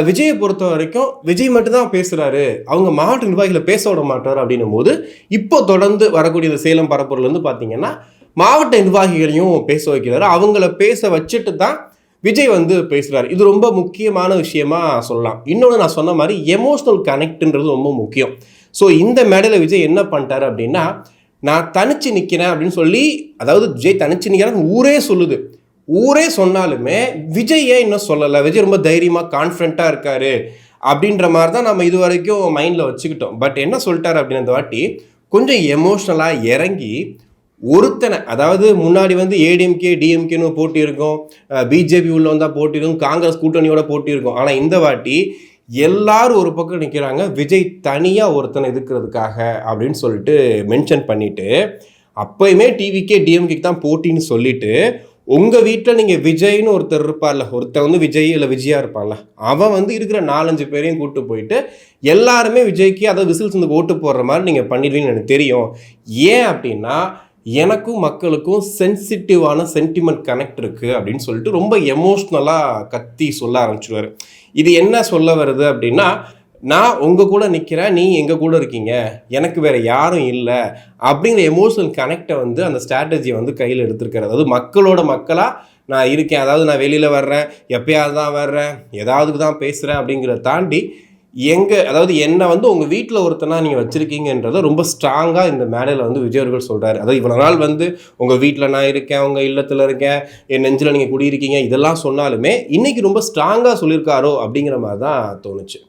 விஜயை பொறுத்த வரைக்கும் விஜய் மட்டும்தான் பேசுகிறாரு, அவங்க மாவட்ட நிர்வாகிகளை பேச விட மாட்டார் அப்படின்னும் போது, இப்போ தொடர்ந்து வரக்கூடிய இந்த சேலம் பரப்புரையிலேருந்து பார்த்தீங்கன்னா மாவட்ட நிர்வாகிகளையும் பேச வைக்கிறாரு. அவங்கள பேச வச்சுட்டு தான் விஜய் வந்து பேசுகிறாரு. இது ரொம்ப முக்கியமான விஷயமா சொல்லலாம். இன்னொன்று நான் சொன்ன மாதிரி எமோஷனல் கனெக்ட்ன்றது ரொம்ப முக்கியம். ஸோ இந்த மேடையில் விஜய் என்ன பண்ணிட்டாரு அப்படின்னா, நான் தனிச்சு நிற்கிறேன் அப்படின்னு சொல்லி, அதாவது விஜய் தனிச்சு நிற்கிறேன் ஊரே சொல்லுது. ஊரே சொன்னாலுமே விஜய் ஏன் இன்னும் சொல்லலை, விஜய் ரொம்ப தைரியமாக கான்ஃபிடண்ட்டாக இருக்காரு அப்படின்ற மாதிரி தான் நம்ம இது வரைக்கும் மைண்டில் வச்சுக்கிட்டோம். பட் என்ன சொல்லிட்டாரு அப்படின்னு இந்த வாட்டி கொஞ்சம் எமோஷ்னலாக இறங்கி ஒருத்தனை, அதாவது முன்னாடி வந்து ஏடிஎம்கே டிஎம்கேன்னு போட்டி இருக்கும், பிஜேபி உள்ள வந்தால் போட்டி இருக்கும், காங்கிரஸ் கூட்டணியோட போட்டி இருக்கும். ஆனால் இந்த வாட்டி எல்லாரும் ஒரு பக்கம் நிற்கிறாங்க, விஜய் தனியாக ஒருத்தனை எதிர்க்கிறதுக்காக அப்படின்னு சொல்லிட்டு மென்ஷன் பண்ணிவிட்டு, அப்போயுமே டிவிக்கே டிஎம்கேக்கு தான் போட்டின்னு சொல்லிட்டு, உங்கள் வீட்டில் நீங்கள் விஜய்னு ஒருத்தர் இருப்பார்ல, ஒருத்தர் வந்து விஜய் இல்லை விஜயா இருப்பான்ல, அவன் வந்து இருக்கிற 4-5 பேரையும் கூப்பிட்டு போயிட்டு எல்லாருமே விஜய்க்கு அதாவது விசில்ஸ் வந்து ஓட்டு போடுற மாதிரி நீங்கள் பண்ணிடுவீங்கன்னு எனக்கு தெரியும். ஏன் அப்படின்னா எனக்கும் மக்களுக்கும் சென்சிட்டிவான சென்டிமெண்ட் கனெக்ட் இருக்குது அப்படின்னு சொல்லிட்டு ரொம்ப எமோஷ்னலாக கத்தி சொல்ல ஆரம்பிச்சுடுவார். இது என்ன சொல்ல வருது அப்படின்னா, நான் உங்கள் கூட நிற்கிறேன், நீ எங்கள் கூட இருக்கீங்க, எனக்கு வேறு யாரும் இல்லை அப்படிங்கிற எமோஷனல் கனெக்டை வந்து அந்த ஸ்ட்ராட்டஜியை வந்து கையில் எடுத்துருக்காரு. அதாவது மக்களோட மக்களாக நான் இருக்கேன், அதாவது நான் வெளியில் வர்றேன், எப்பயாவது தான் வர்றேன், ஏதாவதுக்கு தான் பேசுகிறேன் அப்படிங்கிறத தாண்டி அதாவது என்னை வந்து உங்கள் வீட்டில் ஒருத்தனா நீங்கள் வச்சுருக்கீங்கன்றதை ரொம்ப ஸ்ட்ராங்காக இந்த மேடையில் வந்து விஜய் அவர்கள் சொல்கிறாரு. அதாவது இவ்வளோ நாள் வந்து உங்கள் வீட்டில் நான் இருக்கேன், உங்கள் இல்லத்தில் இருக்கேன், என் நெஞ்சில் நீங்கள் குடியிருக்கீங்க இதெல்லாம் சொன்னாலுமே இன்றைக்கி ரொம்ப ஸ்ட்ராங்காக சொல்லியிருக்காரோ அப்படிங்கிற மாதிரி தான் தோணுச்சு.